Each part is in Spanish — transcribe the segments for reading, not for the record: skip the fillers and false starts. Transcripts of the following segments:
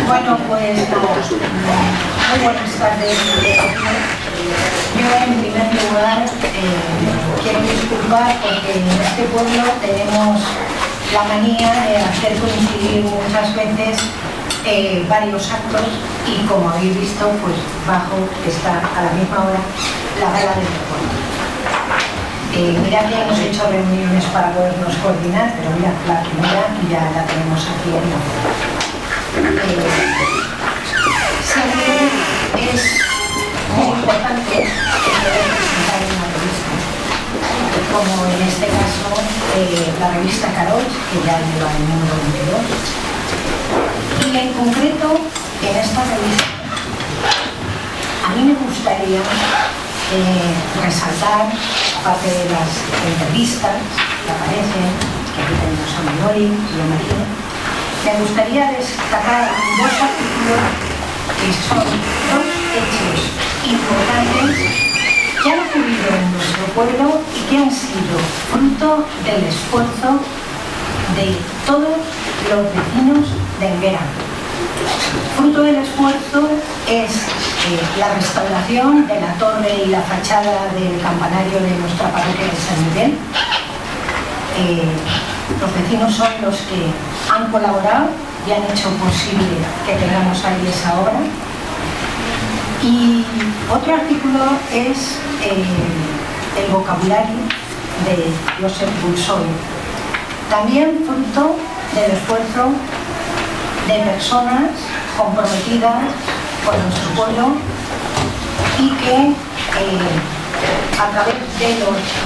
Bueno, pues muy buenas tardes. Yo en primer lugar quiero disculpar porque en este pueblo tenemos la manía de hacer coincidir muchas veces varios actos y como habéis visto, pues bajo está a la misma hora la gala del deporte. Mirad que hemos hecho reuniones para podernos coordinar, pero mira, la primera ya la tenemos aquí en la foto. Siempre es muy importante poder presentar una revista, como en este caso la revista Caroch, que ya lleva el número 22. Y en concreto, en esta revista, a mí me gustaría resaltar parte de las entrevistas que aparecen, que aquí tenemos a Manoli y a María. Me gustaría destacar dos artículos que son dos hechos importantes que han ocurrido en nuestro pueblo y que han sido fruto del esfuerzo de todos los vecinos de Enguera. Fruto del esfuerzo es la restauración de la torre y la fachada del campanario de nuestra parroquia de San Miguel. Los vecinos son los que han colaborado y han hecho posible que tengamos ahí esa obra. Y otro artículo es el vocabulario de Josep Bulsoi, también fruto del esfuerzo de personas comprometidas con nuestro pueblo y que a través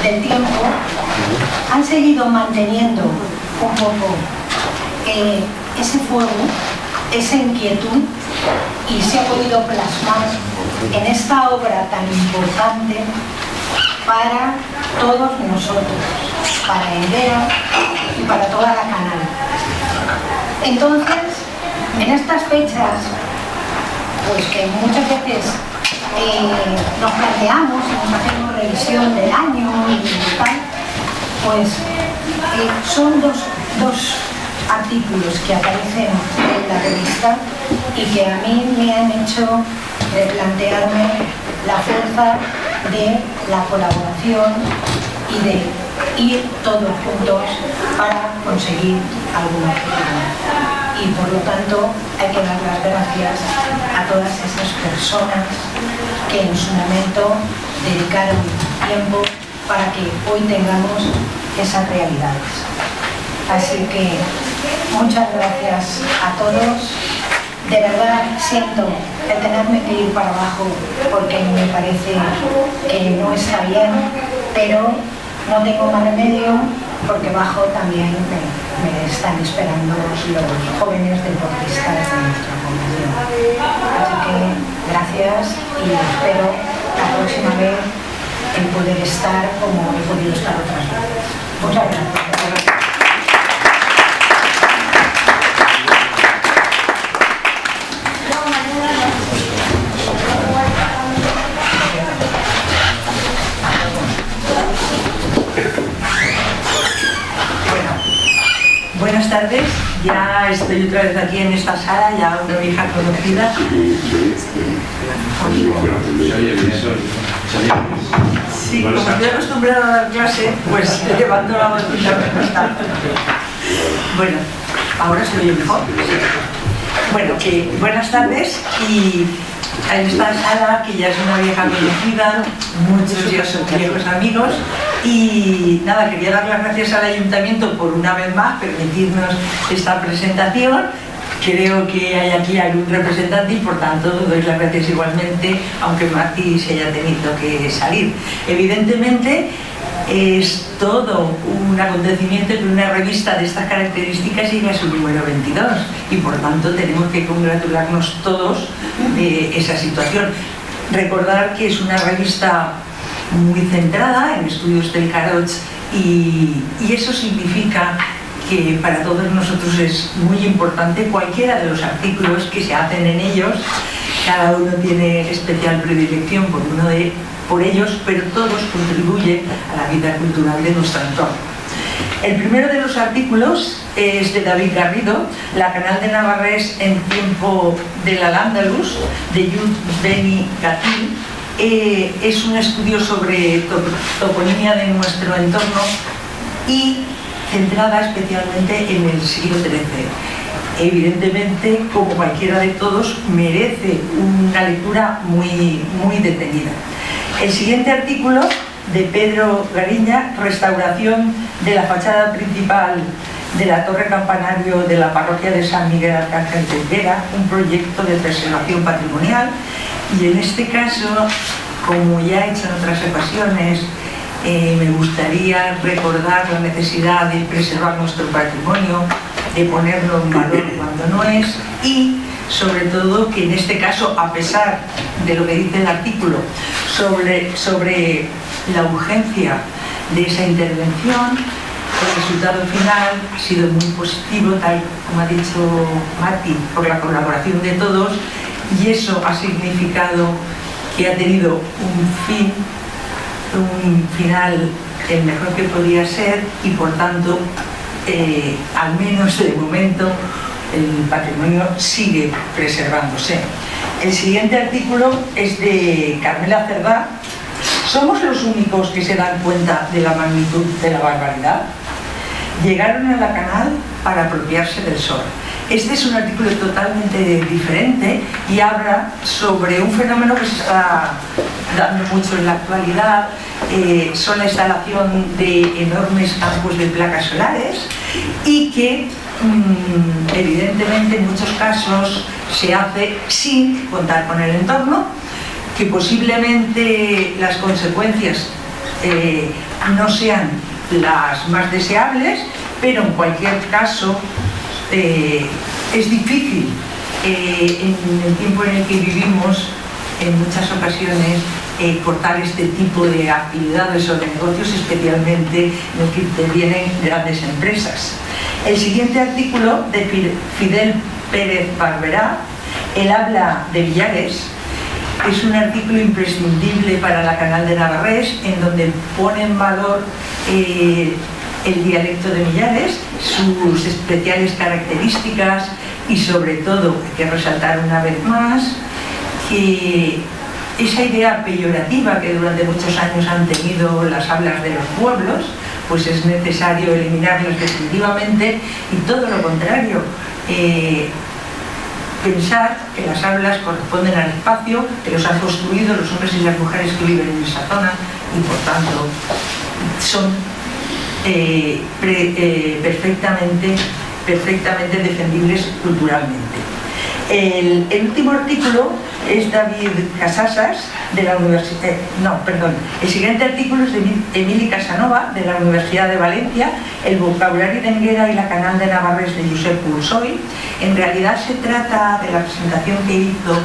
del tiempo han seguido manteniendo un poco ese fuego, esa inquietud, y se ha podido plasmar en esta obra tan importante para todos nosotros, para Enguera y para toda la canal. Entonces, en estas fechas, pues que muchas veces nos planteamos y nos hacemos revisión del año y tal, pues son dos artículos que aparecen en la revista y que a mí me han hecho replantearme la fuerza de la colaboración y de ir todos juntos para conseguir algún objetivo. Y por lo tanto hay que dar las gracias a todas esas personas que en su momento dedicaron tiempo para que hoy tengamos esas realidades. Así que muchas gracias a todos. De verdad siento el tenerme que ir para abajo porque me parece que no está bien, pero no tengo más remedio porque abajo también me están esperando los jóvenes deportistas de nuestra comunidad. Así que gracias y espero la próxima vez el poder estar como he podido estar otras veces. Muchas gracias. Buenas tardes, ya estoy otra vez aquí en esta sala, ya una vieja conocida. Sí, como estoy acostumbrada a dar clase, pues levando la botella me cuesta. Bueno, ahora se oye mejor. Bueno, buenas tardes y en esta sala, que ya es una vieja conocida, muchos ya son viejos amigos, y nada, quería dar las gracias al Ayuntamiento por una vez más permitirnos esta presentación. Creo que hay aquí algún representante y por tanto doy las gracias igualmente, aunque Martí se haya tenido que salir. Evidentemente es todo un acontecimiento que una revista de estas características llegue a su número 22 y por tanto tenemos que congratularnos todos de esa situación. Recordar que es una revista muy centrada en estudios del Caroch y eso significa que para todos nosotros es muy importante cualquiera de los artículos que se hacen en ellos. Cada uno tiene especial predilección por ellos, pero todos contribuyen a la vida cultural de nuestro entorno. El primero de los artículos es de David Garrido, La Canal de Navarrés en tiempo del Al-Ándalus, de Yud Beni Gatil. Es un estudio sobre toponimia de nuestro entorno y centrada especialmente en el siglo XIII. Evidentemente, como cualquiera de todos, merece una lectura muy detenida. El siguiente artículo, de Pedro Gariña, restauración de la fachada principal de la torre campanario de la parroquia de San Miguel Arcángel de Higuera, un proyecto de preservación patrimonial. Y en este caso, como ya he hecho en otras ocasiones, me gustaría recordar la necesidad de preservar nuestro patrimonio, de ponerlo en valor cuando no es, y sobre todo que en este caso, a pesar de lo que dice el artículo sobre la urgencia de esa intervención, el resultado final ha sido muy positivo, tal como ha dicho Mati, por la colaboración de todos, y eso ha significado que ha tenido un final el mejor que podía ser, y por tanto, al menos de momento, el patrimonio sigue preservándose. El siguiente artículo es de Carmela Cerdá. ¿Somos los únicos que se dan cuenta de la magnitud de la barbaridad? Llegaron a la canal para apropiarse del sol. Este es un artículo totalmente diferente y habla sobre un fenómeno que se está dando mucho en la actualidad. Son la instalación de enormes campos de placas solares y que evidentemente en muchos casos se hace sin contar con el entorno, que posiblemente las consecuencias no sean las más deseables, pero en cualquier caso es difícil en el tiempo en el que vivimos en muchas ocasiones cortar este tipo de actividades o de negocios, especialmente en el que intervienen grandes empresas. El siguiente artículo de Fidel Pérez Barberá, él habla de Villares. Es un artículo imprescindible para la Canal de Navarrés, en donde pone en valor el dialecto de Millares, sus especiales características y sobre todo, hay que resaltar una vez más, que esa idea peyorativa que durante muchos años han tenido las hablas de los pueblos, pues es necesario eliminarlas definitivamente, y todo lo contrario, pensar que las hablas corresponden al espacio que los han construido los hombres y las mujeres que viven en esa zona, y por tanto son perfectamente defendibles culturalmente. El último artículo es David Casasas, de la Universidad... el siguiente artículo es de Emili Casanova, de la Universidad de Valencia, El vocabulario de Enguera y la Canal de Navarrés, de Josep Pulsoy. En realidad se trata de la presentación que hizo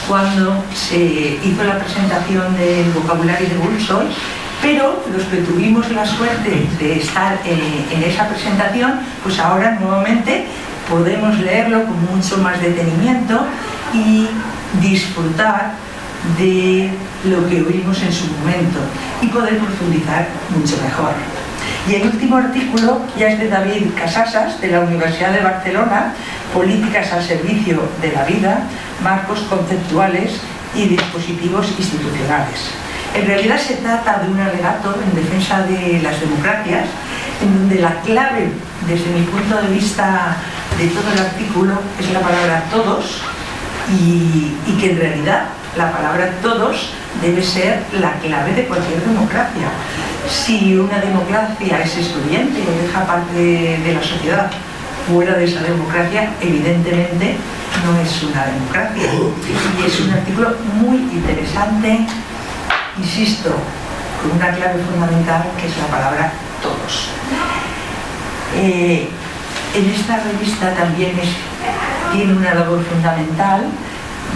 cuando se hizo la presentación del vocabulario de Pulsoy, pero los que tuvimos la suerte de estar en esa presentación, pues ahora nuevamente podemos leerlo con mucho más detenimiento y disfrutar de lo que oímos en su momento y poder profundizar mucho mejor. Y el último artículo ya es de David Casasas, de la Universidad de Barcelona, Políticas al servicio de la vida, marcos conceptuales y dispositivos institucionales. En realidad se trata de un alegato en defensa de las democracias, en donde la clave, desde mi punto de vista, de todo el artículo es la palabra todos, y que en realidad la palabra todos debe ser la clave de cualquier democracia. Si una democracia es excluyente o deja parte de la sociedad fuera de esa democracia, evidentemente no es una democracia. Y es un artículo muy interesante, insisto, con una clave fundamental que es la palabra todos. En esta revista también tiene una labor fundamental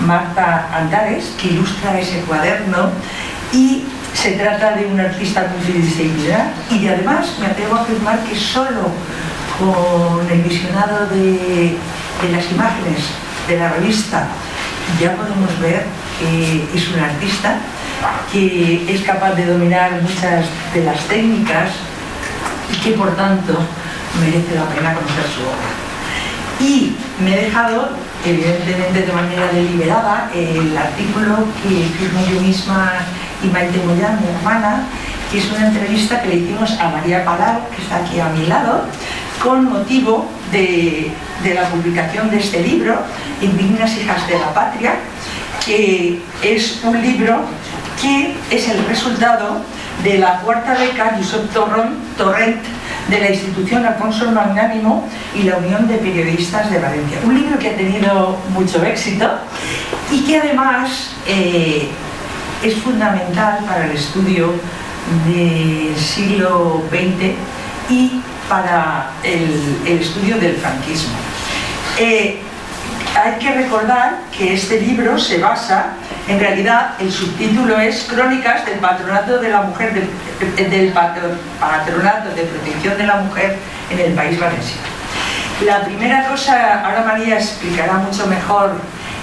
Marta Antares, que ilustra ese cuaderno, y se trata de un artista multidisciplinar, y además me atrevo a afirmar que solo con el visionado de las imágenes de la revista ya podemos ver que es un artista que es capaz de dominar muchas de las técnicas que por tanto merece la pena conocer su obra. Y me he dejado, evidentemente de manera deliberada, el artículo que firmé yo misma y Maite Moyán, mi hermana, que es una entrevista que le hicimos a María Palau, que está aquí a mi lado, con motivo de la publicación de este libro, Indignas Hijas de la Patria, que es un libro que es el resultado de la cuarta beca Josep Torrent de la institución Alfonso Magnánimo y la Unión de Periodistas de Valencia. Un libro que ha tenido mucho éxito y que además es fundamental para el estudio del siglo XX y para el estudio del franquismo. Hay que recordar que este libro se basa, en realidad el subtítulo es Crónicas del Patronato de la Mujer, del Patronato de Protección de la Mujer en el País Valenciano. La primera cosa, ahora María explicará mucho mejor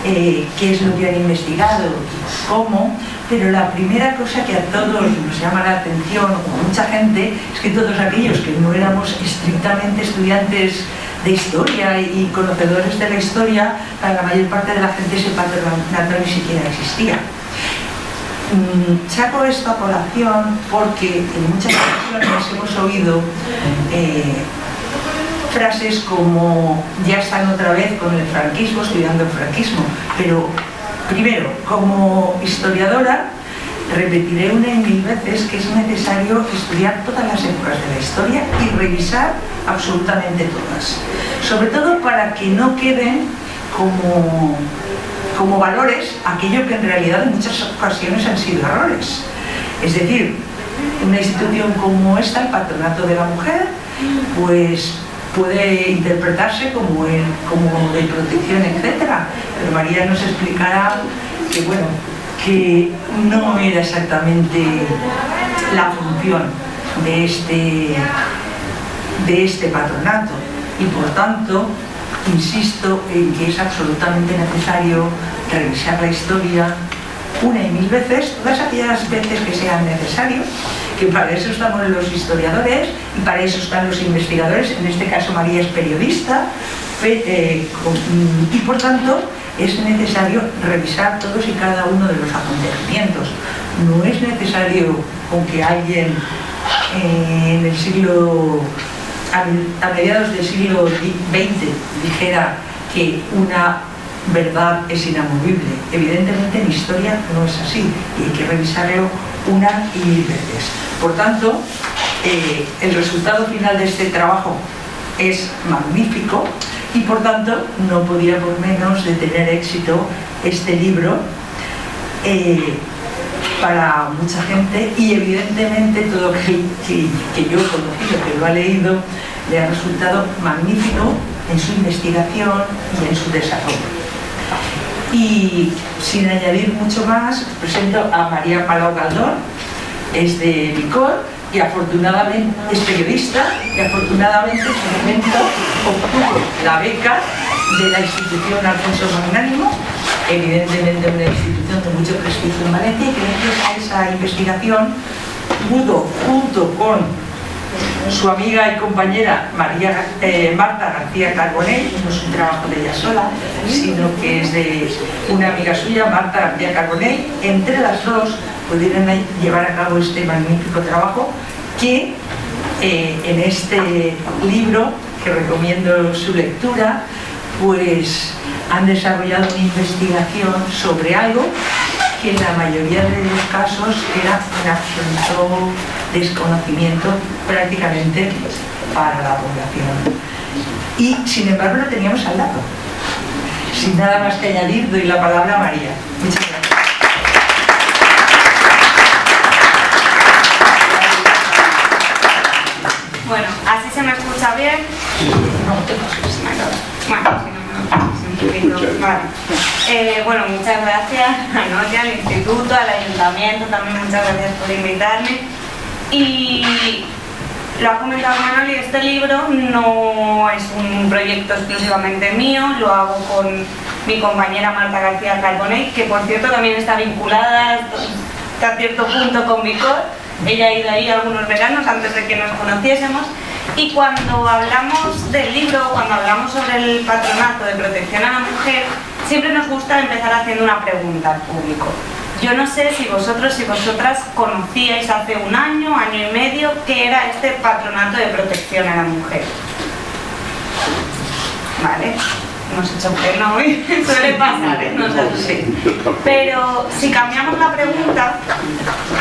qué es lo que han investigado y cómo, pero la primera cosa que a todos nos llama la atención, o mucha gente, es que todos aquellos que no éramos estrictamente estudiantes de historia y conocedores de la historia, para la mayor parte de la gente ese patronato ni siquiera existía. Saco esto a colación porque en muchas ocasiones hemos oído frases como ya están otra vez con el franquismo, estudiando el franquismo, pero primero, como historiadora, repetiré una y mil veces que es necesario estudiar todas las épocas de la historia y revisar absolutamente todas. Sobre todo para que no queden como valores aquello que en realidad en muchas ocasiones han sido errores. Es decir, una institución como esta, el Patronato de la Mujer, pues puede interpretarse como de protección, etc. Pero María nos explicará que, bueno, que no era exactamente la función de este patronato y por tanto insisto en que es absolutamente necesario revisar la historia una y mil veces, todas aquellas veces que sean necesarios, que para eso estamos los historiadores y para eso están los investigadores. En este caso María es periodista y por tanto es necesario revisar todos y cada uno de los acontecimientos. No es necesario con que alguien en el siglo, a mediados del siglo XX dijera que una verdad es inamovible. Evidentemente en historia no es así y hay que revisarlo una y mil veces. Por tanto, el resultado final de este trabajo es magnífico y por tanto no podía por menos de tener éxito este libro para mucha gente y evidentemente todo aquel que yo he conocido, que lo ha leído, le ha resultado magnífico en su investigación y en su desarrollo. Y sin añadir mucho más, presento a María Palau Galdón, es de Vicor y afortunadamente es periodista y afortunadamente en su momento obtuvo la beca de la institución Alfonso Magnánimo, evidentemente una institución de mucho prestigio en Valencia, y que gracias a esa investigación pudo, junto con su amiga y compañera Marta García Carbonell, no es un trabajo de ella sola, sino que es de una amiga suya, Marta García Carbonell, entre las dos pudieron llevar a cabo este magnífico trabajo que en este libro, que recomiendo su lectura, pues han desarrollado una investigación sobre algo que en la mayoría de los casos era un absoluto desconocimiento prácticamente para la población. Y sin embargo lo teníamos al lado. Sin nada más que añadir, doy la palabra a María. Muchas gracias. Bueno, ¿así se me escucha bien? No, te pases. Bueno, si no me lo un poquito. Vale. Bueno, muchas gracias a Noria, al instituto, al ayuntamiento, también muchas gracias por invitarme. Y lo ha comentado Manoli, este libro no es un proyecto exclusivamente mío, lo hago con mi compañera Marta García Carbonell, que por cierto también está vinculada hasta cierto punto con Vicor. Ella ha ido ahí algunos veranos antes de que nos conociésemos. Y cuando hablamos del libro, cuando hablamos sobre el patronato de protección a la mujer, siempre nos gusta empezar haciendo una pregunta al público. Yo no sé si vosotros y vosotras conocíais hace un año, año y medio, qué era este patronato de protección a la mujer. ¿Vale? Hemos hecho que no, suele pasar, no sé. Pero si cambiamos la pregunta,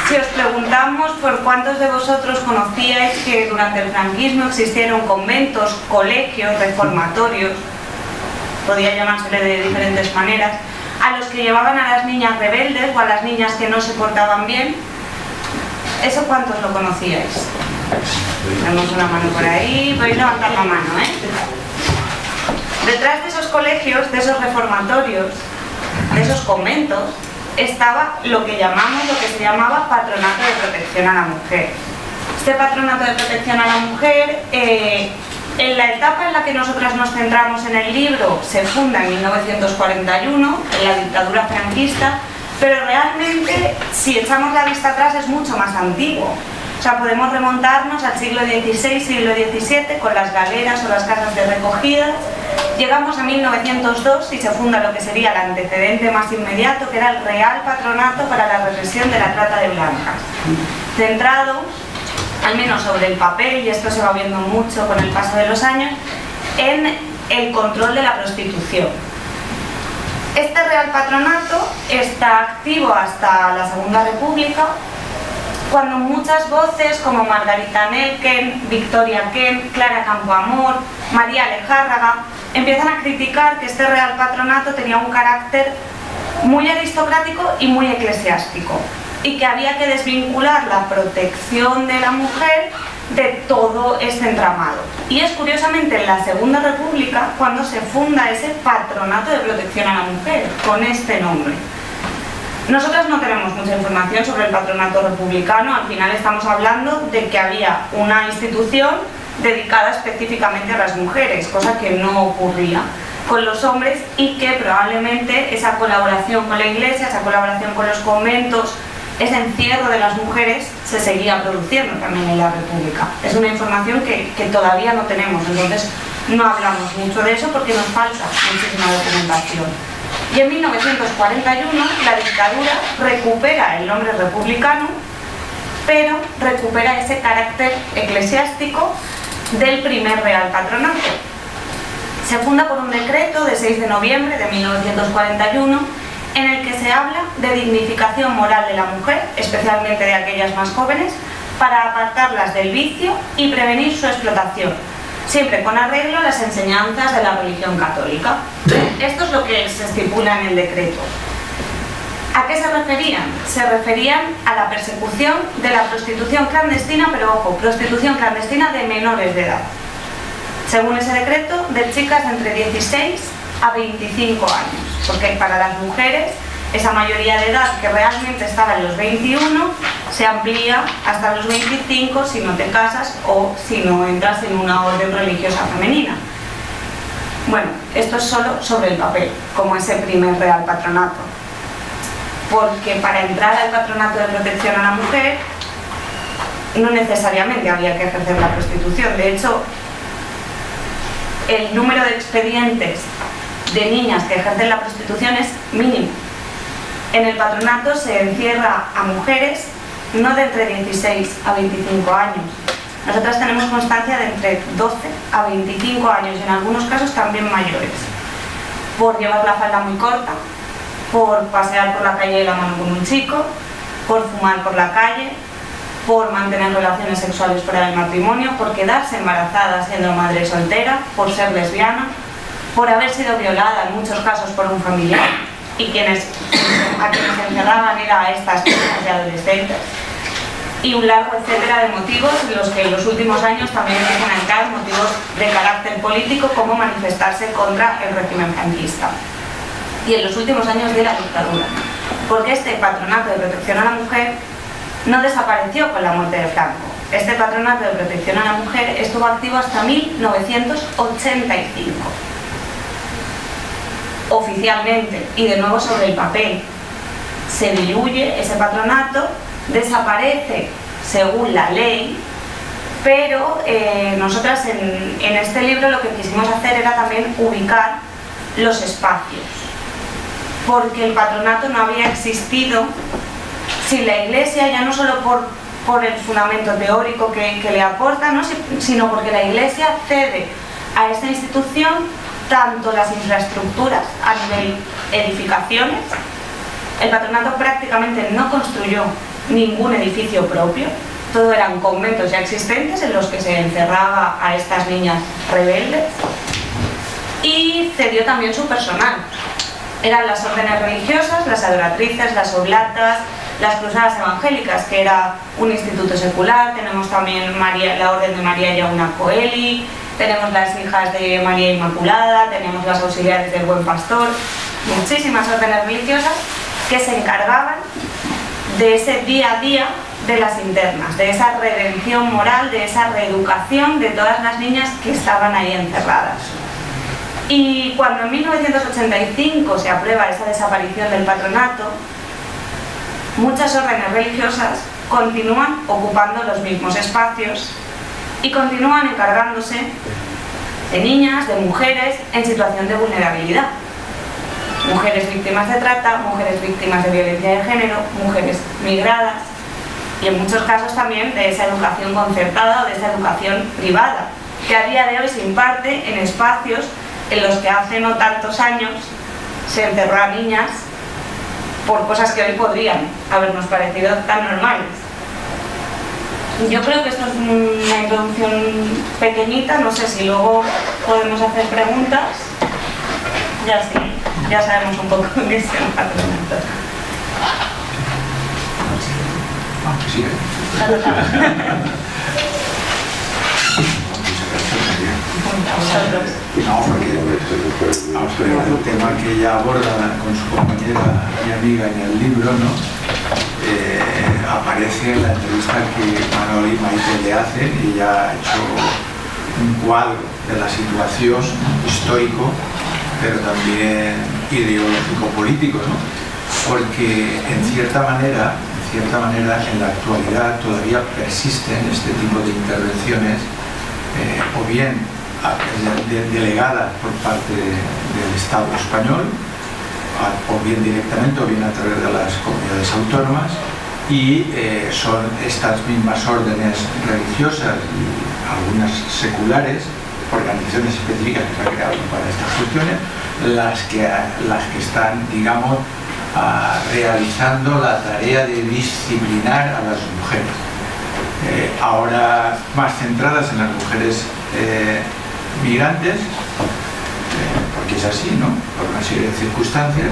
si os preguntamos por cuántos de vosotros conocíais que durante el franquismo existieron conventos, colegios, reformatorios, podía llamársele de diferentes maneras, a los que llevaban a las niñas rebeldes o a las niñas que no se portaban bien, ¿eso cuántos lo conocíais? Tenemos una mano por ahí, podéis levantar la mano, Detrás de esos colegios, de esos reformatorios, de esos conventos, estaba lo que se llamaba patronato de protección a la mujer. Este patronato de protección a la mujer, en la etapa en la que nosotras nos centramos en el libro, se funda en 1941, en la dictadura franquista, pero realmente, si echamos la vista atrás, es mucho más antiguo. O sea, podemos remontarnos al siglo XVI, siglo XVII, con las galeras o las casas de recogida. Llegamos a 1902 y se funda lo que sería el antecedente más inmediato, que era el Real Patronato para la Represión de la Trata de Blancas. Centrado, al menos sobre el papel, y esto se va viendo mucho con el paso de los años, en el control de la prostitución. Este Real Patronato está activo hasta la Segunda República, cuando muchas voces como Margarita Nelken, Victoria Kent, Clara Campoamor, María Lejárraga empiezan a criticar que este Real Patronato tenía un carácter muy aristocrático y muy eclesiástico y que había que desvincular la protección de la mujer de todo este entramado. Y es curiosamente en la Segunda República cuando se funda ese Patronato de Protección a la Mujer con este nombre. Nosotras no tenemos mucha información sobre el patronato republicano, al final estamos hablando de que había una institución dedicada específicamente a las mujeres, cosa que no ocurría con los hombres y que probablemente esa colaboración con la Iglesia, esa colaboración con los conventos, ese encierro de las mujeres se seguía produciendo también en la República. Es una información que todavía no tenemos, entonces no hablamos mucho de eso porque nos falta muchísima documentación. Y en 1941 la dictadura recupera el nombre republicano, pero recupera ese carácter eclesiástico del primer Real Patronato. Se funda por un decreto de 6 de noviembre de 1941 en el que se habla de dignificación moral de la mujer, especialmente de aquellas más jóvenes, para apartarlas del vicio y prevenir su explotación, siempre con arreglo a las enseñanzas de la religión católica. Esto es lo que se estipula en el decreto. ¿A qué se referían? Se referían a la persecución de la prostitución clandestina, pero ojo, prostitución clandestina de menores de edad. Según ese decreto, de chicas entre 16 a 25 años, porque para las mujeres esa mayoría de edad que realmente estaba en los 21 se amplía hasta los 25 si no te casas o si no entras en una orden religiosa femenina. Bueno, esto es solo sobre el papel, como ese primer Real Patronato. Porque para entrar al patronato de protección a la mujer no necesariamente había que ejercer la prostitución. De hecho, el número de expedientes de niñas que ejercen la prostitución es mínimo. En el patronato se encierra a mujeres no de entre 16 a 25 años. Nosotras tenemos constancia de entre 12 a 25 años y en algunos casos también mayores, por llevar la falda muy corta, por pasear por la calle de la mano con un chico, por fumar por la calle, por mantener relaciones sexuales fuera del matrimonio, por quedarse embarazada siendo madre soltera, por ser lesbiana, por haber sido violada en muchos casos por un familiar y a quienes encerraban era a estas personas de adolescentes, y un largo etcétera de motivos en los que en los últimos años también empiezan a entrar motivos de carácter político como manifestarse contra el régimen franquista y en los últimos años de la dictadura, porque este patronato de protección a la mujer no desapareció con la muerte de Franco. Este patronato de protección a la mujer estuvo activo hasta 1985. Oficialmente, y de nuevo sobre el papel, se diluye ese patronato, desaparece según la ley pero nosotras en este libro lo que quisimos hacer era también ubicar los espacios, porque el patronato no había existido sin la Iglesia, ya no solo por el fundamento teórico que le aporta, ¿no?, sino porque la Iglesia cede a esta institución tanto las infraestructuras a nivel edificaciones. El patronato prácticamente no construyó ningún edificio propio, todo eran conventos ya existentes en los que se encerraba a estas niñas rebeldes, y cedió también su personal. Eran las órdenes religiosas, las adoratrices, las oblatas, las cruzadas evangélicas, que era un instituto secular. Tenemos también la Orden de María Yauna Coeli, tenemos las hijas de María Inmaculada, tenemos las auxiliares del Buen Pastor, muchísimas órdenes religiosas que se encargaban de ese día a día de las internas, de esa redención moral, de esa reeducación de todas las niñas que estaban ahí encerradas. Y cuando en 1985 se aprueba esa desaparición del patronato, muchas órdenes religiosas continúan ocupando los mismos espacios y continúan encargándose de niñas, de mujeres en situación de vulnerabilidad. Mujeres víctimas de trata, mujeres víctimas de violencia de género, mujeres migradas, y en muchos casos también de esa educación concertada o de esa educación privada, que a día de hoy se imparte en espacios en los que hace no tantos años se encerró a niñas por cosas que hoy podrían habernos parecido tan normales. Yo creo que esto es una introducción pequeñita, no sé si luego podemos hacer preguntas. Ya sabemos un poco qué es el patronato. Sí. No, porque el tema que ella aborda con su compañera y amiga en el libro, ¿no? Aparece en la entrevista que Manol y Maite le hacen, y ella ha hecho un cuadro de la situación histórico, pero también ideológico-político, ¿no? Porque en cierta manera en la actualidad todavía persisten este tipo de intervenciones, o bien delegadas por parte del Estado español, o bien directamente o bien a través de las comunidades autónomas, y son estas mismas órdenes religiosas y algunas seculares, organizaciones específicas que se han creado para estas cuestiones, las que están, digamos, realizando la tarea de disciplinar a las mujeres, ahora más centradas en las mujeres migrantes, porque es así, ¿no?, por una serie de circunstancias,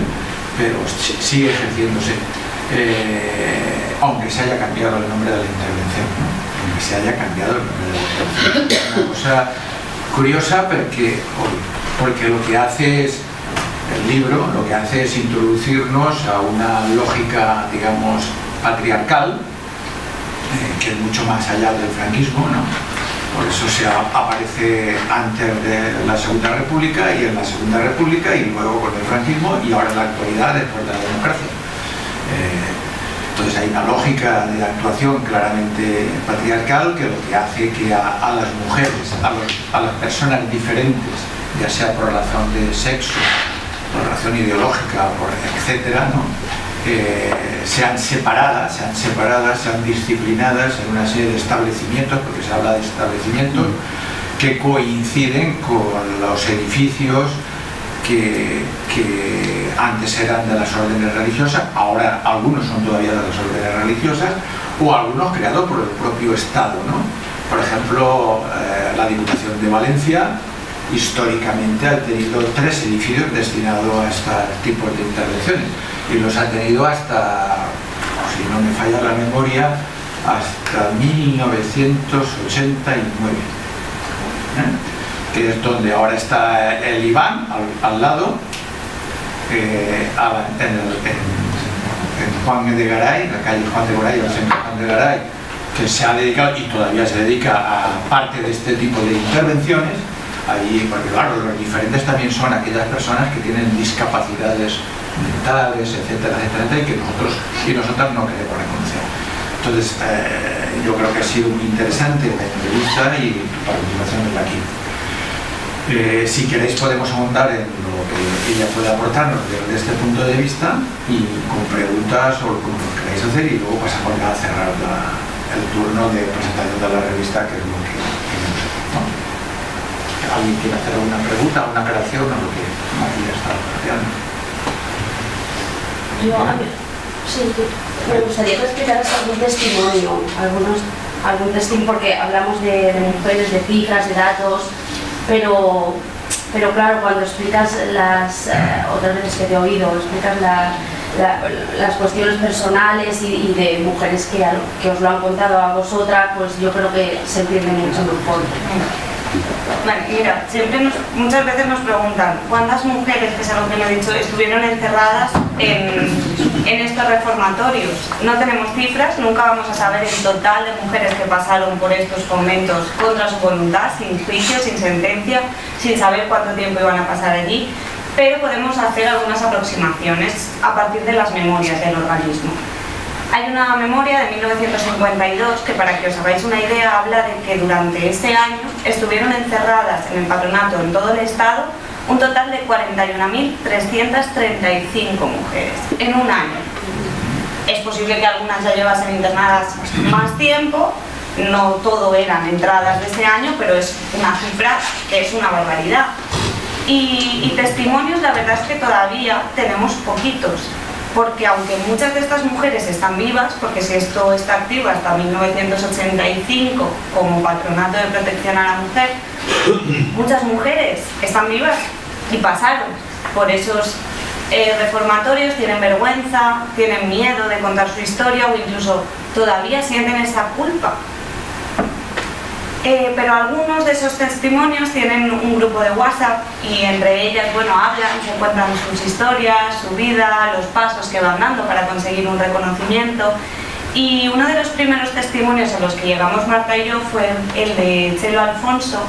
pero sigue ejerciéndose, aunque se haya cambiado el nombre de la intervención, ¿no? Aunque se haya cambiado el nombre de la intervención. Es una cosa curiosa, porque lo que hace es el libro, lo que hace es introducirnos a una lógica, digamos, patriarcal, que es mucho más allá del franquismo, ¿no? Por eso aparece antes de la Segunda República, y en la Segunda República, y luego con el franquismo, y ahora en la actualidad después de la democracia. Entonces hay una lógica de actuación claramente patriarcal, que lo que hace que a las mujeres, a las personas diferentes, ya sea por razón de sexo, por razón ideológica, etcétera, ¿no?, sean separadas, sean disciplinadas en una serie de establecimientos, porque se habla de establecimientos que coinciden con los edificios que antes eran de las órdenes religiosas, ahora algunos son todavía de las órdenes religiosas, o algunos creados por el propio Estado, ¿no? Por ejemplo, la Diputación de Valencia históricamente ha tenido 3 edificios destinados a estos tipos de intervenciones, y los ha tenido hasta, si no me falla la memoria, hasta 1989, que es donde ahora está el Iván, al lado, en Juan de Garay, la calle Juan de Garay, el centro Juan de Garay, que se ha dedicado y todavía se dedica a parte de este tipo de intervenciones. Allí, porque claro, los diferentes también son aquellas personas que tienen discapacidades mentales, etcétera, etcétera, y que nosotros y nosotras no queremos reconocer. Entonces, yo creo que ha sido muy interesante la entrevista y tu participación desde aquí. Si queréis podemos ahondar en lo que ella puede aportarnos desde este punto de vista y con preguntas o como lo queráis hacer, y luego pasamos ya a cerrar el turno de presentación de la revista, que es lo que ¿no? ¿Alguien quiere hacer alguna pregunta, una aclaración o lo que María está planteando? Sí, me gustaría que explicaras algún testimonio, algún testimonio, porque hablamos de mujeres, de cifras, de datos, pero claro, cuando explicas otras veces que te he oído, explicas las cuestiones personales y de mujeres que os lo han contado a vosotras, pues yo creo que se entiende mucho mejor. Bueno, mira, muchas veces nos preguntan cuántas mujeres, que es algo que me he dicho, estuvieron encerradas en estos reformatorios. No tenemos cifras, nunca vamos a saber el total de mujeres que pasaron por estos conventos contra su voluntad, sin juicio, sin sentencia, sin saber cuánto tiempo iban a pasar allí, pero podemos hacer algunas aproximaciones a partir de las memorias del organismo. Hay una memoria de 1952 que, para que os hagáis una idea, habla de que durante ese año estuvieron encerradas en el patronato en todo el estado un total de 41.335 mujeres en un año. Es posible que algunas ya llevasen internadas más tiempo, no todo eran entradas de ese año, pero es una cifra que es una barbaridad. Y testimonios, la verdad es que todavía tenemos poquitos. Porque aunque muchas de estas mujeres están vivas, porque si esto está activo hasta 1985 como Patronato de Protección a la Mujer, muchas mujeres están vivas y pasaron por esos reformatorios, tienen vergüenza, tienen miedo de contar su historia o incluso todavía sienten esa culpa. Pero algunos de esos testimonios tienen un grupo de WhatsApp y entre ellas, bueno, hablan, se cuentan sus historias, su vida, los pasos que van dando para conseguir un reconocimiento. Y uno de los primeros testimonios a los que llegamos Marta y yo fue el de Chelo Alfonso.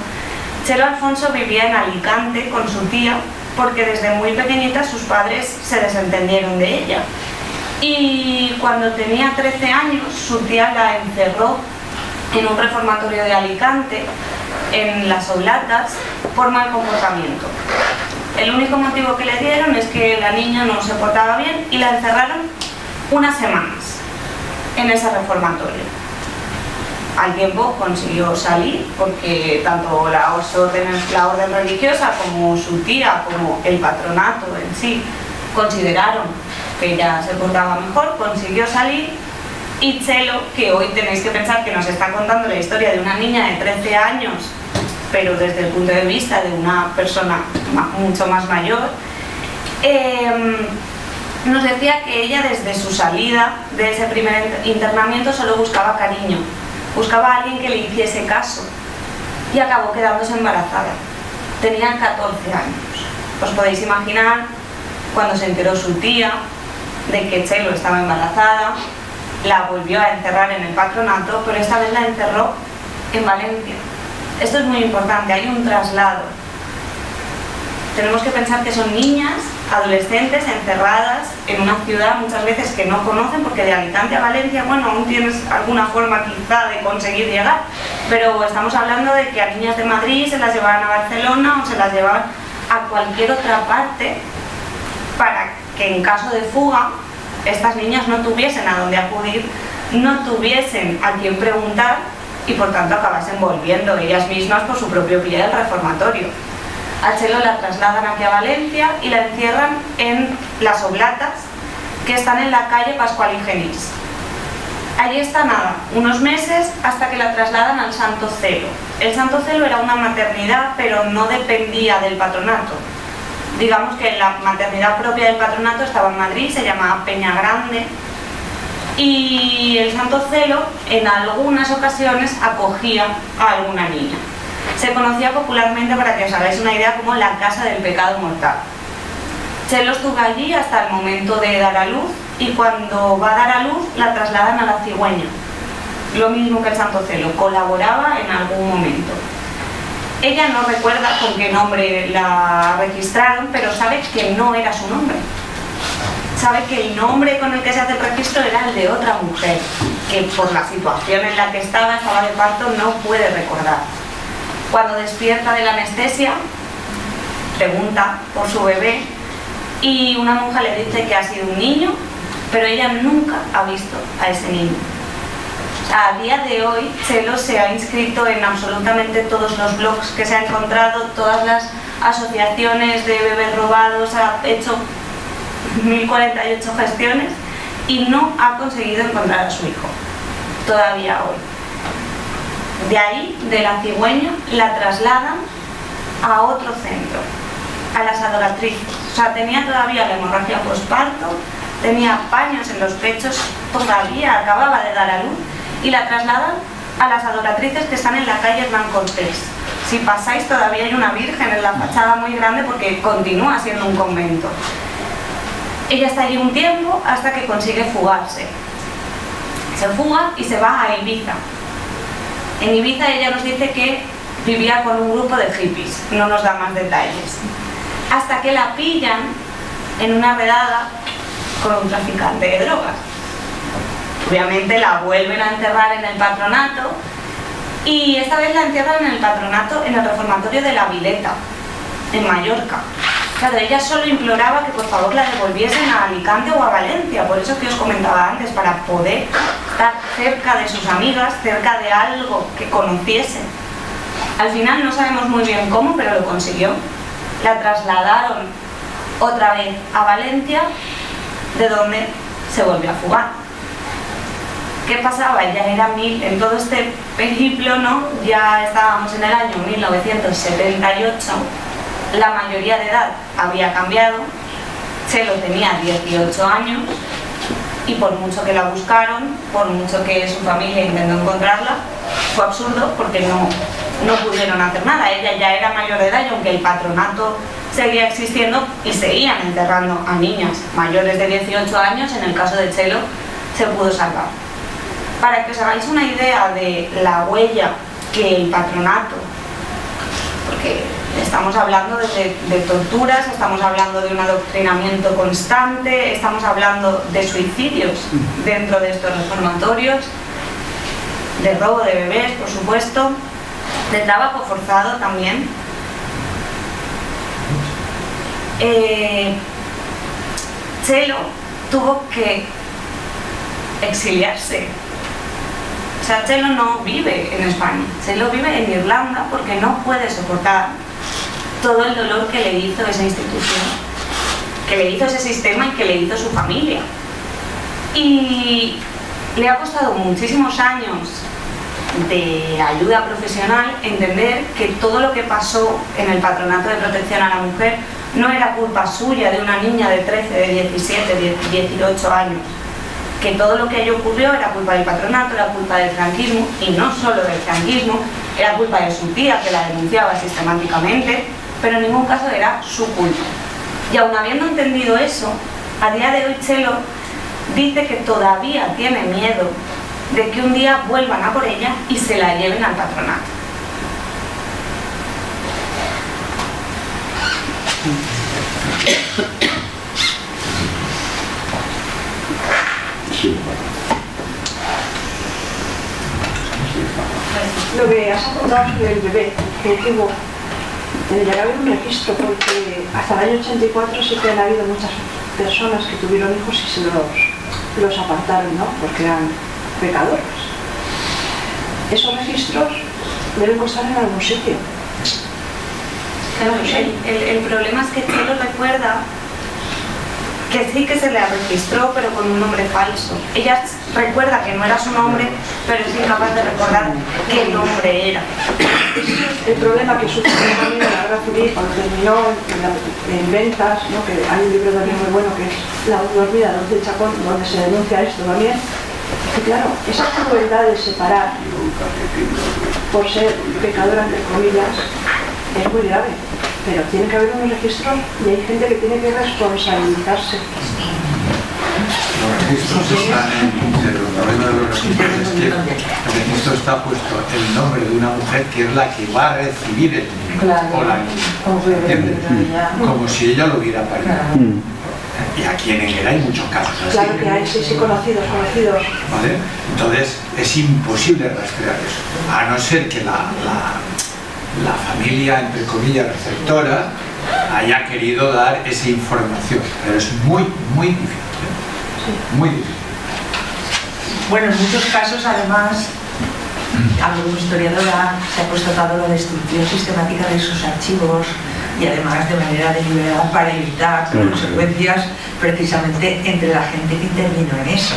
Chelo Alfonso vivía en Alicante con su tía porque desde muy pequeñita sus padres se desentendieron de ella. Y cuando tenía 13 años, su tía la encerró en un reformatorio de Alicante, en Las Oblatas, por mal comportamiento. El único motivo que le dieron es que la niña no se portaba bien y la encerraron unas semanas en ese reformatorio. Al tiempo consiguió salir porque tanto la orden religiosa como su tía, como el patronato en sí, consideraron que ella se portaba mejor, consiguió salir. Y Chelo, que hoy tenéis que pensar que nos está contando la historia de una niña de 13 años, pero desde el punto de vista de una persona mucho más mayor, nos decía que ella desde su salida de ese primer internamiento solo buscaba cariño, buscaba a alguien que le hiciese caso y acabó quedándose embarazada. Tenía 14 años. Os podéis imaginar cuando se enteró su tía de que Chelo estaba embarazada. La volvió a encerrar en el patronato, pero esta vez la encerró en Valencia. Esto es muy importante, hay un traslado. Tenemos que pensar que son niñas, adolescentes, encerradas en una ciudad muchas veces que no conocen, porque de Alicante a Valencia, bueno, aún tienes alguna forma quizá de conseguir llegar, pero estamos hablando de que a niñas de Madrid se las llevaban a Barcelona o se las llevaban a cualquier otra parte para que en caso de fuga estas niñas no tuviesen a dónde acudir, no tuviesen a quién preguntar y por tanto acabasen volviendo ellas mismas por su propio pie del reformatorio. A Chelo la trasladan aquí a Valencia y la encierran en Las Oblatas, que están en la calle Pascual y Genís. Allí está nada, unos meses, hasta que la trasladan al Santo Celo. El Santo Celo era una maternidad, pero no dependía del patronato. Digamos que la maternidad propia del patronato estaba en Madrid, se llamaba Peña Grande, y el Santo Celo en algunas ocasiones acogía a alguna niña. Se conocía popularmente, para que os hagáis una idea, como la casa del pecado mortal. Chelo estuvo allí hasta el momento de dar a luz, y cuando va a dar a luz la trasladan a La Cigüeña. Lo mismo que el Santo Celo, colaboraba en algún momento. Ella no recuerda con qué nombre la registraron, pero sabe que no era su nombre. Sabe que el nombre con el que se hace el registro era el de otra mujer. que por la situación en la que estaba de parto, no puede recordar. Cuando despierta de la anestesia, pregunta por su bebé y una monja le dice que ha sido un niño, pero ella nunca ha visto a ese niño. A día de hoy, Chelo se ha inscrito en absolutamente todos los blogs que se ha encontrado, todas las asociaciones de bebés robados, ha hecho 1048 gestiones y no ha conseguido encontrar a su hijo, todavía hoy. De ahí, de la Cigüeña, la trasladan a otro centro, a las Adoratrices. O sea, tenía todavía la hemorragia posparto, tenía paños en los pechos, todavía acababa de dar a luz, y la trasladan a las Adoratrices que están en la calle Hernán Cortés. Si pasáis, todavía hay una virgen en la fachada muy grande porque continúa siendo un convento. Ella está allí un tiempo hasta que consigue fugarse. Se fuga y se va a Ibiza. En Ibiza ella nos dice que vivía con un grupo de hippies, no nos da más detalles. Hasta que la pillan en una redada con un traficante de drogas. Obviamente la vuelven a enterrar en el patronato y esta vez la entierran en el patronato, en el reformatorio de La Vileta, en Mallorca. Claro, ella solo imploraba que por favor la devolviesen a Alicante o a Valencia, por eso que os comentaba antes, para poder estar cerca de sus amigas, cerca de algo que conociesen. Al final no sabemos muy bien cómo, pero lo consiguió. La trasladaron otra vez a Valencia, de donde se volvió a fugar. ¿Qué pasaba? Ya era en todo este periplo, ¿no? Ya estábamos en el año 1978, la mayoría de edad había cambiado, Chelo tenía 18 años y por mucho que la buscaron, por mucho que su familia intentó encontrarla, fue absurdo porque no pudieron hacer nada. Ella ya era mayor de edad y aunque el patronato seguía existiendo y seguían enterrando a niñas mayores de 18 años, en el caso de Chelo se pudo salvar. Para que os hagáis una idea de la huella que el patronato, porque estamos hablando de torturas, estamos hablando de un adoctrinamiento constante, estamos hablando de suicidios dentro de estos reformatorios, de robo de bebés, por supuesto, de trabajo forzado también. Chelo tuvo que exiliarse. O sea, Chelo no vive en España, Chelo vive en Irlanda porque no puede soportar todo el dolor que le hizo esa institución, que le hizo ese sistema y que le hizo su familia. Y le ha costado muchísimos años de ayuda profesional entender que todo lo que pasó en el Patronato de Protección a la Mujer no era culpa suya, de una niña de 13, de 17, de 18 años. Que todo lo que allí ocurrió era culpa del patronato, era culpa del franquismo, y no solo del franquismo, era culpa de su tía que la denunciaba sistemáticamente, pero en ningún caso era su culpa. Y aun habiendo entendido eso, a día de hoy Chelo dice que todavía tiene miedo de que un día vuelvan a por ella y se la lleven al patronato. Lo que has apuntado sobre el bebé que tuvo, tendría que haber un registro porque hasta el año 84 sí que han habido muchas personas que tuvieron hijos y se los apartaron, ¿no? Porque eran pecadores. Esos registros deben constar en algún sitio. Claro, el problema es que Chelo recuerda que sí que se le registró, pero con un nombre falso. Ella recuerda que no era su nombre, pero es incapaz de recordar qué nombre era. El problema que sufrió también en la guerra civil cuando terminó en ventas, ¿no? Que hay un libro también muy bueno que es La dormida de Dulce Chacón, donde se denuncia esto también. Y claro, esa crueldad de separar por ser pecadora, entre comillas, es muy grave. Pero tiene que haber unos registros y hay gente que tiene que responsabilizarse. Los registros están el problema de los registros es que el registro está puesto el nombre de una mujer que es la que va a recibir el niño o la niña, como si ella lo hubiera parido. Y aquí en Enguera hay muchos casos así. Claro que hay, sí, conocidos. ¿Vale? Entonces es imposible rastrear eso, a no ser que la familia, entre comillas, receptora haya querido dar esa información, pero es muy difícil, muy difícil. Bueno, en muchos casos, además, algún historiador se ha constatado la destrucción sistemática de esos archivos y además de manera deliberada para evitar consecuencias precisamente entre la gente que intervino en eso.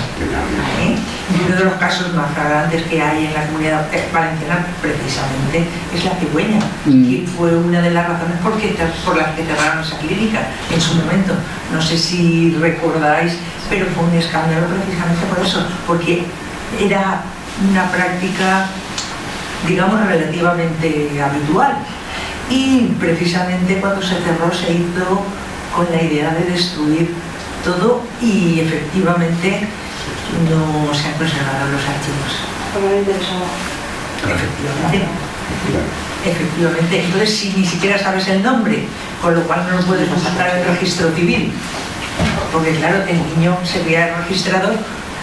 Y uno de los casos más flagrantes que hay en la comunidad valenciana precisamente es la cigüeña, que fue una de las razones por las que cerraron esa clínica en su momento. No sé si recordáis, pero fue un escándalo precisamente por eso, porque era una práctica, digamos, relativamente habitual. Y precisamente cuando se cerró se hizo con la idea de destruir todo y efectivamente no se han conservado los archivos. Como me interesaba. Efectivamente. Entonces, si ni siquiera sabes el nombre, con lo cual no lo puedes buscar en el registro civil, porque claro, el niño se había registrado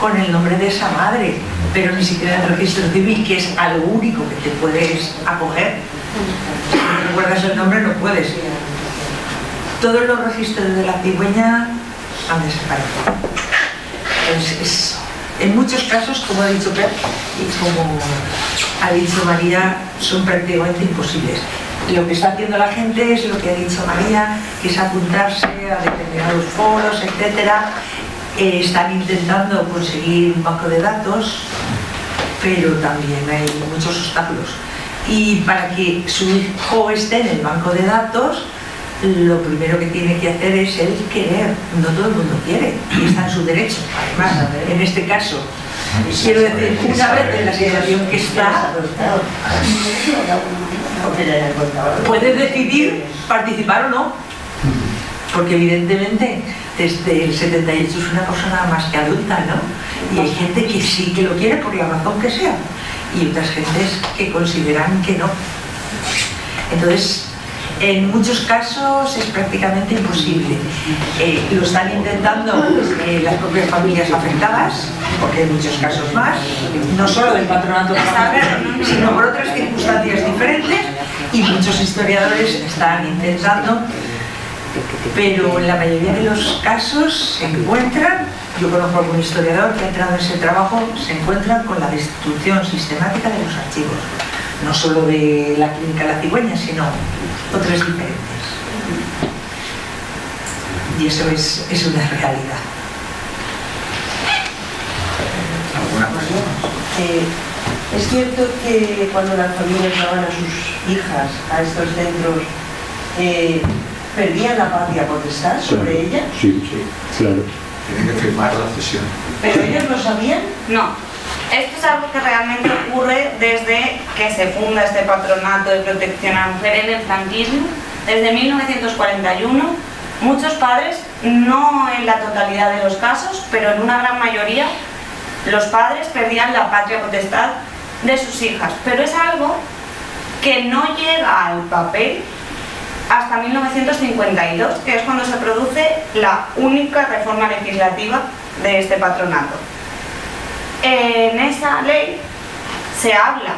con el nombre de esa madre, pero ni siquiera en el registro civil, que es a lo único que te puedes acoger. Si no recuerdas el nombre, no puedes. Todos los registros de la cigüeña han desaparecido. En muchos casos, como ha dicho Pep y como ha dicho María, son prácticamente imposibles. Lo que está haciendo la gente es lo que ha dicho María, que es apuntarse a determinados foros, etcétera. Están intentando conseguir un banco de datos, pero también hay muchos obstáculos. Y para que su hijo esté en el banco de datos, lo primero que tiene que hacer es el querer. No todo el mundo quiere, y está en su derecho. Además, en este caso, quiero decir, una vez en la situación que está, puede decidir participar o no, porque evidentemente desde el 78 es una persona más que adulta, ¿no? Y hay gente que sí que lo quiere por la razón que sea, y otras gentes que consideran que no. Entonces, en muchos casos es prácticamente imposible. Lo están intentando las propias familias afectadas, porque hay muchos casos más, no solo del patronato sino por otras circunstancias diferentes, y muchos historiadores están intentando, pero en la mayoría de los casos se encuentran, yo conozco a algún historiador que ha entrado en ese trabajo, se encuentran con la destrucción sistemática de los archivos, no solo de la clínica La Cigüeña, sino otras diferentes. Y eso es una realidad. ¿Alguna cosa? Es cierto que cuando las familias llevaban a sus hijas a estos centros, ¿perdían la patria potestad sobre ellas? Sí, claro. Tienen que firmar la cesión. ¿Pero ellos lo sabían? No. Esto es algo que realmente ocurre desde que se funda este patronato de protección a la mujer en el franquismo, desde 1941. Muchos padres, no en la totalidad de los casos, pero en una gran mayoría, los padres perdían la patria potestad de sus hijas. Pero es algo que no llega al papel hasta 1952, que es cuando se produce la única reforma legislativa de este patronato. En esa ley se habla,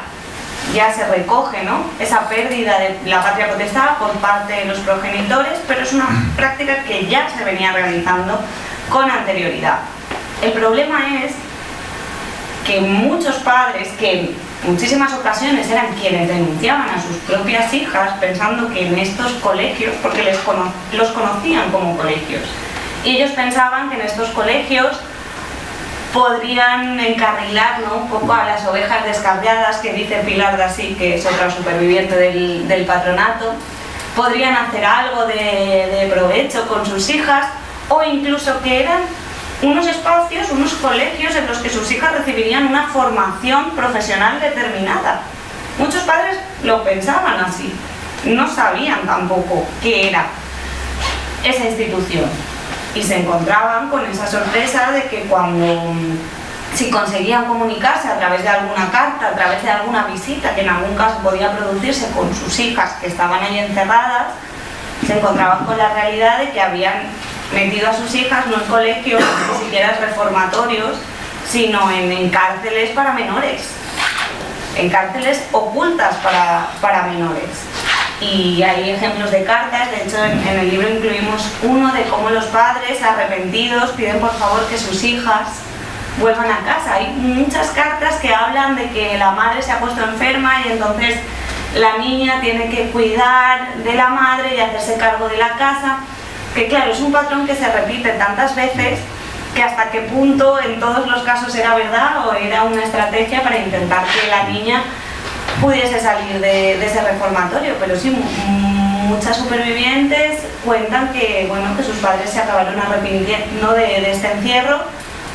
ya se recoge, ¿no?, esa pérdida de la patria potestad por parte de los progenitores, pero es una práctica que ya se venía realizando con anterioridad. El problema es que muchos padres, que en muchísimas ocasiones eran quienes denunciaban a sus propias hijas pensando que en estos colegios, porque los conocían como colegios, y ellos pensaban que en estos colegios podrían encarrilar, ¿no?, un poco a las ovejas descarriadas, que dice Pilar Dasí, que es otra superviviente del patronato, podrían hacer algo de provecho con sus hijas, o incluso que eran unos espacios, unos colegios en los que sus hijas recibirían una formación profesional determinada. Muchos padres lo pensaban así, no sabían tampoco qué era esa institución. Y se encontraban con esa sorpresa de que si conseguían comunicarse a través de alguna carta, a través de alguna visita, que en algún caso podía producirse con sus hijas que estaban ahí encerradas, se encontraban con la realidad de que habían metido a sus hijas no en colegios, ni siquiera en reformatorios, sino en cárceles para menores, en cárceles ocultas para menores. Y hay ejemplos de cartas, de hecho en el libro incluimos uno de cómo los padres arrepentidos piden por favor que sus hijas vuelvan a casa. Hay muchas cartas que hablan de que la madre se ha puesto enferma y entonces la niña tiene que cuidar de la madre y hacerse cargo de la casa, que claro, es un patrón que se repite tantas veces que hasta qué punto en todos los casos era verdad o era una estrategia para intentar que la niña pudiese salir de ese reformatorio. Pero sí, muchas supervivientes cuentan que, bueno, que sus padres se acabaron arrepintiendo de este encierro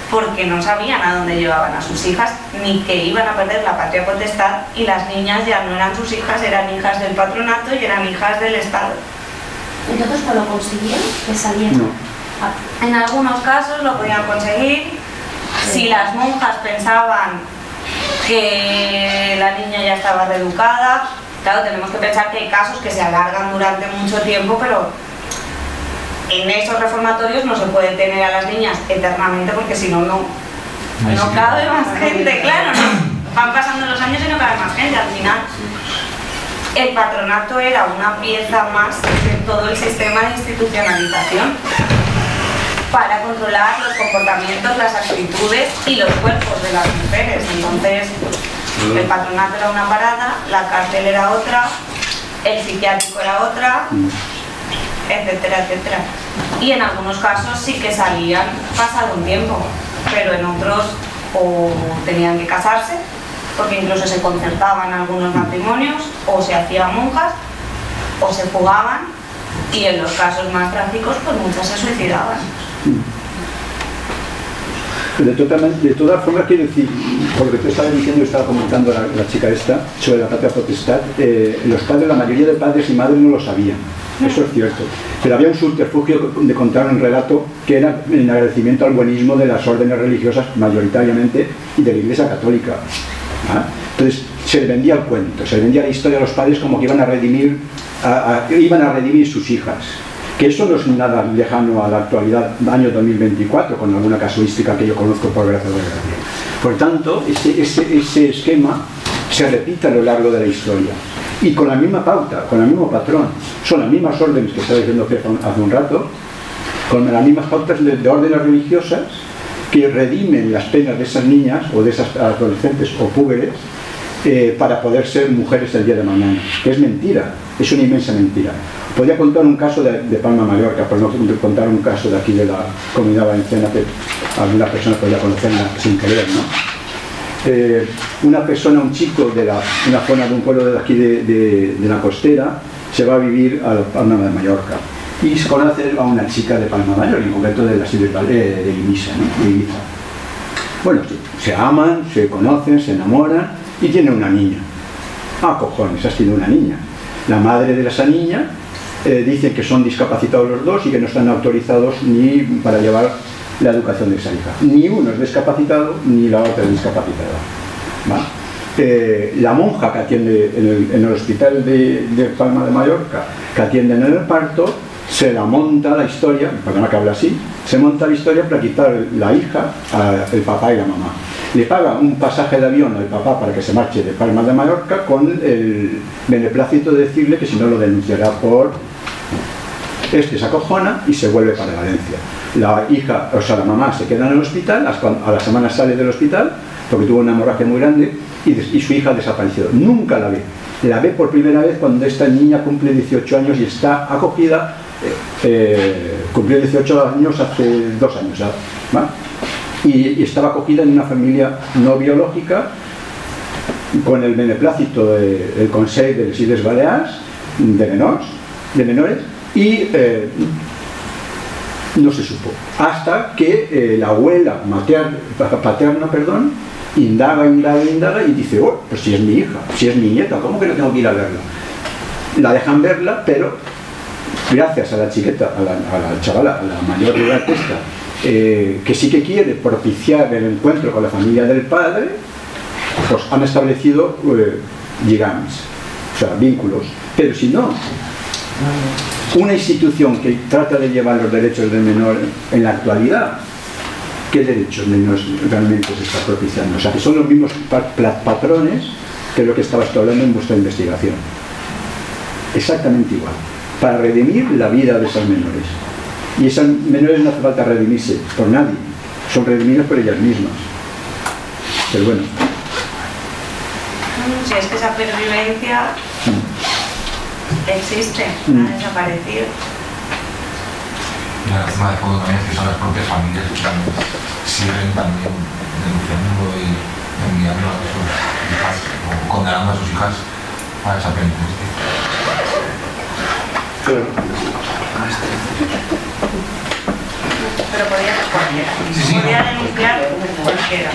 porque no sabían a dónde llevaban a sus hijas, ni que iban a perder la patria potestad, y las niñas ya no eran sus hijas, eran hijas del patronato y eran hijas del Estado. Entonces, ¿no lo consiguieron? ¿Que salieron? No. En algunos casos lo podían conseguir. Si las monjas pensaban que la niña ya estaba reeducada, claro, tenemos que pensar que hay casos que se alargan durante mucho tiempo, pero en esos reformatorios no se puede tener a las niñas eternamente porque si no, no cabe más gente, claro, ¿no? Van pasando los años y no cabe más gente. Al final, el patronato era una pieza más de todo el sistema de institucionalización para controlar los comportamientos, las actitudes y los cuerpos de las mujeres. Entonces, el patronato era una parada, la cárcel era otra, el psiquiátrico era otra, etcétera, etcétera. Y en algunos casos sí que salían pasado un tiempo, pero en otros o tenían que casarse, porque incluso se concertaban algunos matrimonios, o se hacían monjas, o se fugaban, y en los casos más trágicos, pues muchas se suicidaban. De todas formas, quiero decir, por lo que te estaba diciendo, estaba comentando la chica esta sobre la patria potestad, los padres, la mayoría de padres y madres no lo sabían, eso es cierto, pero había un subterfugio de contar un relato que era en agradecimiento al buenismo de las órdenes religiosas mayoritariamente y de la Iglesia Católica. Entonces se le vendía el cuento, se le vendía la historia a los padres como que iban a redimir sus hijas, que eso no es nada lejano a la actualidad, año 2024, con alguna casuística que yo conozco por gracia de gracia. Por tanto, ese esquema se repite a lo largo de la historia, y con la misma pauta, con el mismo patrón. Son las mismas órdenes que estaba diciendo hace un rato, con las mismas pautas de órdenes religiosas que redimen las penas de esas niñas o de esas adolescentes o púberes para poder ser mujeres el día de mañana, que es mentira, es una inmensa mentira. Podría contar un caso de Palma de Mallorca, por no contar un caso de aquí de la Comunidad Valenciana que algunas personas podría conocerla sin querer, ¿no? Una persona, un chico de una zona de un pueblo de aquí de la costera, se va a vivir a Palma de Mallorca y se conoce a una chica de Palma de Mallorca, en concreto de las islas de Ibiza, ¿no? De Ibiza. Bueno, se aman, se conocen, se enamoran y tienen una niña. Ah, cojones, has tenido una niña. La madre de esa niña dice que son discapacitados los dos y que no están autorizados ni para llevar la educación de esa hija. Ni uno es discapacitado ni la otra es discapacitada. ¿Va? La monja que atiende en el hospital de Palma de Mallorca, que atiende en el parto, se la monta la historia, perdona que habla así, se monta la historia para quitar la hija al papá y la mamá. Le paga un pasaje de avión al papá para que se marche de Palma de Mallorca con el beneplácito de decirle que si no lo denunciará por... se acojona y se vuelve para Valencia. La hija, o sea la mamá, se queda en el hospital, a la semana sale del hospital porque tuvo una hemorragia muy grande y su hija ha desaparecido. Nunca la ve. La ve por primera vez cuando esta niña cumple 18 años y está acogida. Cumplió 18 años hace 2 años, ¿va? Y estaba acogida en una familia no biológica con el beneplácito del Consell de les Illes Balears de menores y no se supo hasta que la abuela paterna, indaga y dice, oh, pues si es mi hija, si es mi nieta, ¿cómo que no tengo que ir a verla? La dejan verla, pero gracias a la chiqueta, a la chavala, a la mayor de edad esta, que sí que quiere propiciar el encuentro con la familia del padre, pues han establecido ligames, o sea, vínculos. Pero si no, una institución que trata de llevar los derechos del menor en la actualidad, ¿qué derechos menos realmente se está propiciando? O sea, que son los mismos patrones que lo que estabas hablando en vuestra investigación. Exactamente igual. Para redimir la vida de esas menores. Y esas menores no hace falta redimirse por nadie. Son redimidas por ellas mismas. Pero bueno. Si es que esa pervivencia existe, no ha desaparecido. Y la tema de fondo también es que son las propias familias que siguen también denunciando y enviando a sus hijas o condenando a sus hijas a esa penitencia. Pero podría ser cualquiera. Podría denunciar cualquiera.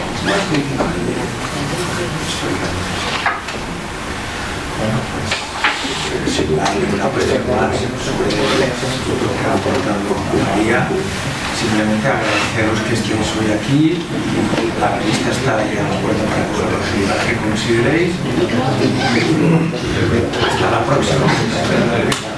Bueno, pues si hay una cuestión más sobre lo que ha aportado María, simplemente agradeceros que estéis hoy aquí. La revista está ahí a la puerta para que consideréis. Hasta la próxima.